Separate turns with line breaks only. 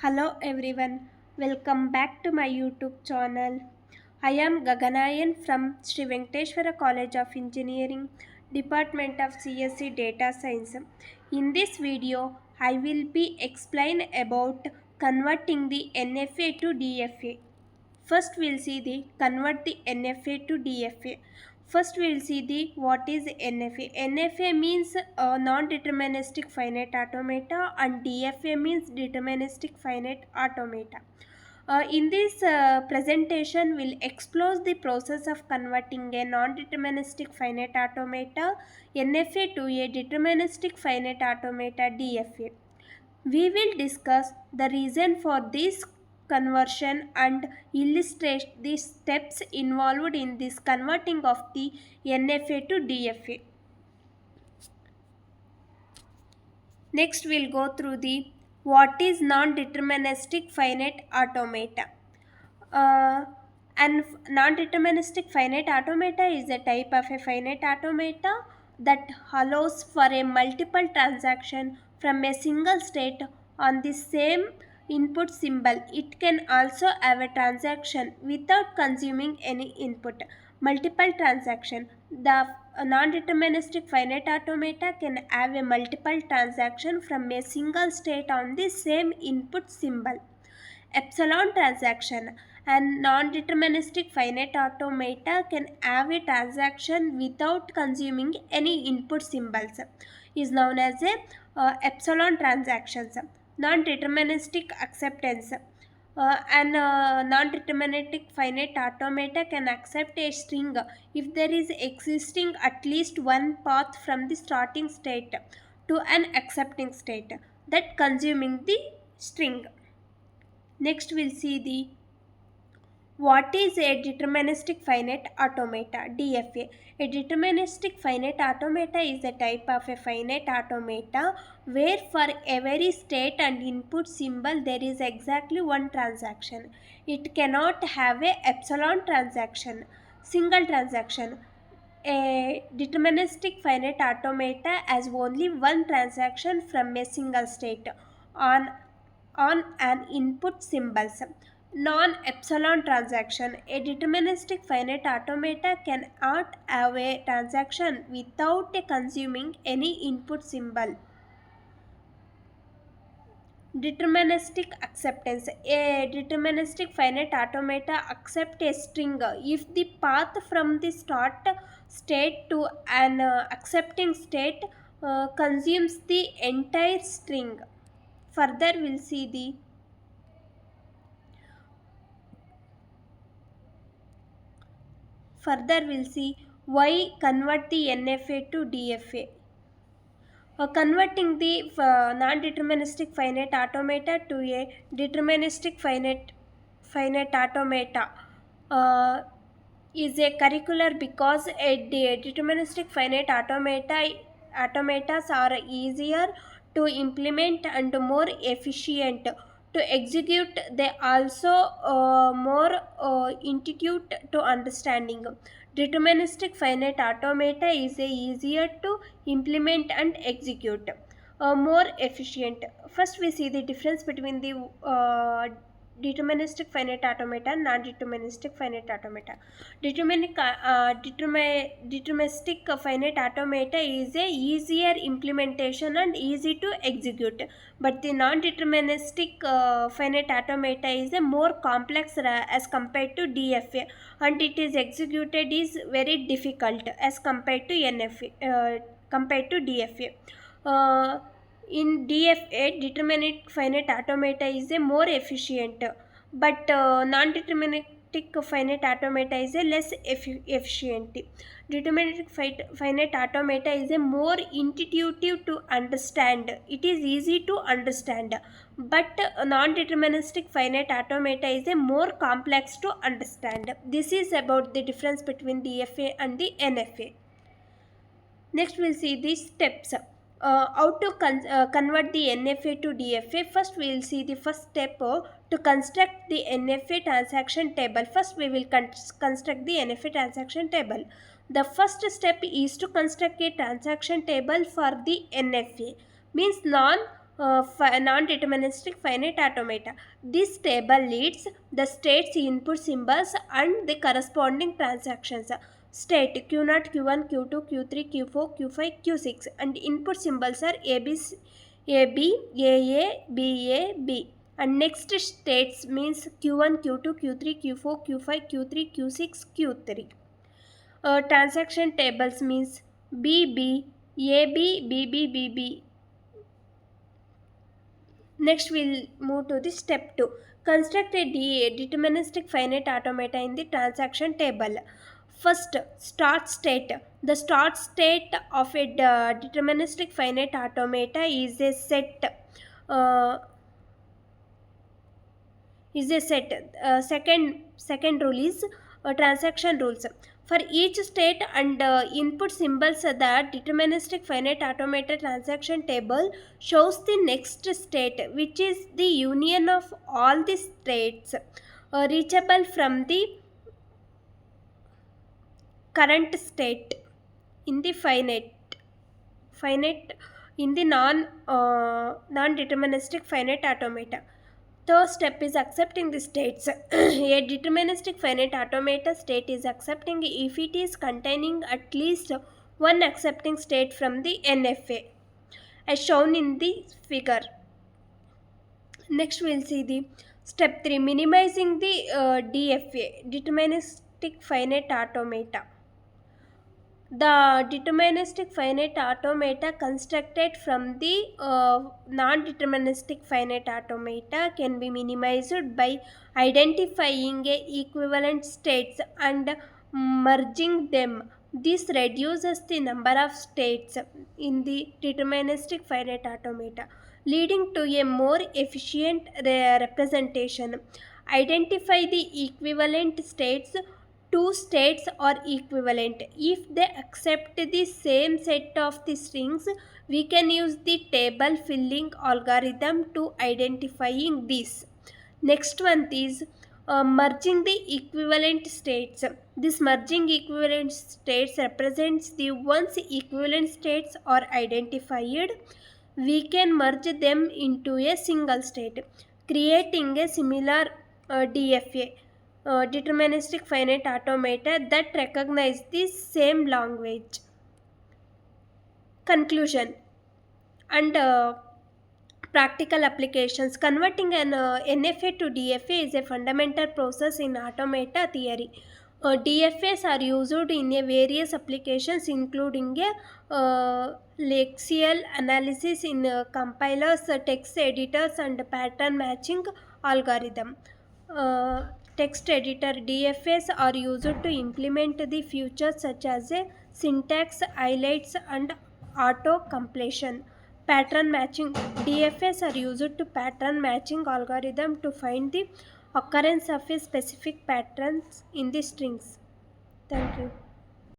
Hello everyone, welcome back to my YouTube channel. I am Gaganayan from Sri Venkateshwara College of Engineering, Department of CSE Data Science. In this video, I will be explain about converting the NFA to DFA. First we'll see the convert the NFA to DFA. First we'll see the what is NFA. NFA means non-deterministic finite automata and DFA means deterministic finite automata. In this presentation, we'll explore the process of converting a non-deterministic finite automata NFA to a deterministic finite automata DFA. We will discuss the reason for this conversion and illustrate the steps involved in this converting of the NFA to DFA. Next, we'll go through the what is non-deterministic finite automata. Uh, and non-deterministic finite automata is a type of a finite automata that allows for a multiple transaction from a single state on the same input symbol. It can also have a transaction without consuming any input. Multiple transaction. The non-deterministic finite automata can have a multiple transaction from a single state on the same input symbol. Epsilon transaction and non-deterministic finite automata can have a transaction without consuming any input symbols is known as a epsilon transactions. Non-deterministic acceptance and non-deterministic finite automata can accept a string if there is existing at least one path from the starting state to an accepting state that consuming the string. Next, we'll see the what is a deterministic finite automata DFA. A deterministic finite automata is a type of a finite automata where for every state and input symbol there is exactly one transaction. It cannot have a epsilon transaction, single transaction. A deterministic finite automata has only one transaction from a single state on an input symbols. Non-epsilon transaction. A deterministic finite automata cannot have a transaction without consuming any input symbol. Deterministic acceptance. A deterministic finite automata accept a string if the path from the start state to an accepting state consumes the entire string. Further, we'll see the Further, we'll see why convert the NFA to DFA. Converting the non-deterministic finite automata to a deterministic finite automata uh, is a curricular because deterministic finite automatas are easier to implement and more efficient to execute. They also more intuitive to understanding. Deterministic finite automata is easier to implement and execute, more efficient. First, we see the difference between the deterministic finite automata and non-deterministic finite automata. Deterministic finite automata is a easier implementation and easy to execute, but the non-deterministic finite automata is a more complex as compared to DFA, and it is executed is very difficult as compared to NFA, compared to DFA. In DFA, deterministic finite automata is a more efficient, but non-deterministic finite automata is a less efficient. Deterministic finite automata is a more intuitive to understand. It is easy to understand, but non-deterministic finite automata is a more complex to understand. This is about the difference between DFA and the NFA. Next, we'll see the steps. How to convert the NFA to DFA. First, we will see the first step to construct the NFA transaction table. First, we will construct the NFA transaction table. The first step is to construct a transaction table for the NFA. Means non-deterministic finite automata. This table leads the state's input symbols and the corresponding transactions. State Q0, Q1, Q2, Q3, Q4, Q5, Q6, and input symbols are AB, AA, BA, B. And next states means Q1, Q2, Q3, Q4, Q5, Q3, Q6, Q3. Transaction tables means BB, AB, BB, BB. Next, we'll move to the step 2. Construct a deterministic finite automata in the transaction table. First, start state. The start state of a deterministic finite automata uh, is a set. Second rule is transaction rules. For each state and input symbols, the deterministic finite automata transaction table shows the next state, which is the union of all the states reachable from the current state in the finite in the non deterministic finite automata. Third step is accepting the states. A deterministic finite automata state is accepting if it is containing at least one accepting state from the NFA as shown in the figure. Next we'll see the step 3, minimizing the DFA, deterministic finite automata. The deterministic finite automata constructed from the non-deterministic finite automata can be minimized by identifying equivalent states and merging them. This reduces the number of states in the deterministic finite automata, leading to a more efficient representation. Identify the equivalent states. Two states are equivalent. If they accept the same set of the strings, we can use the table filling algorithm to identifying these. Next one is merging the equivalent states. This merging equivalent states represents the once equivalent states are identified, we can merge them into a single state, creating a similar DFA, deterministic finite automata that recognize the same language. Conclusion and practical applications. Converting an NFA to DFA is a fundamental process in automata theory. DFAs are used in a various applications, including lexical analysis in compilers, text editors, and pattern matching algorithm. Uh, Text editor DFAs are used to implement the features such as a syntax highlights and auto completion. Pattern matching DFAs are used to pattern matching algorithm to find the occurrence of a specific patterns in the strings. Thank you.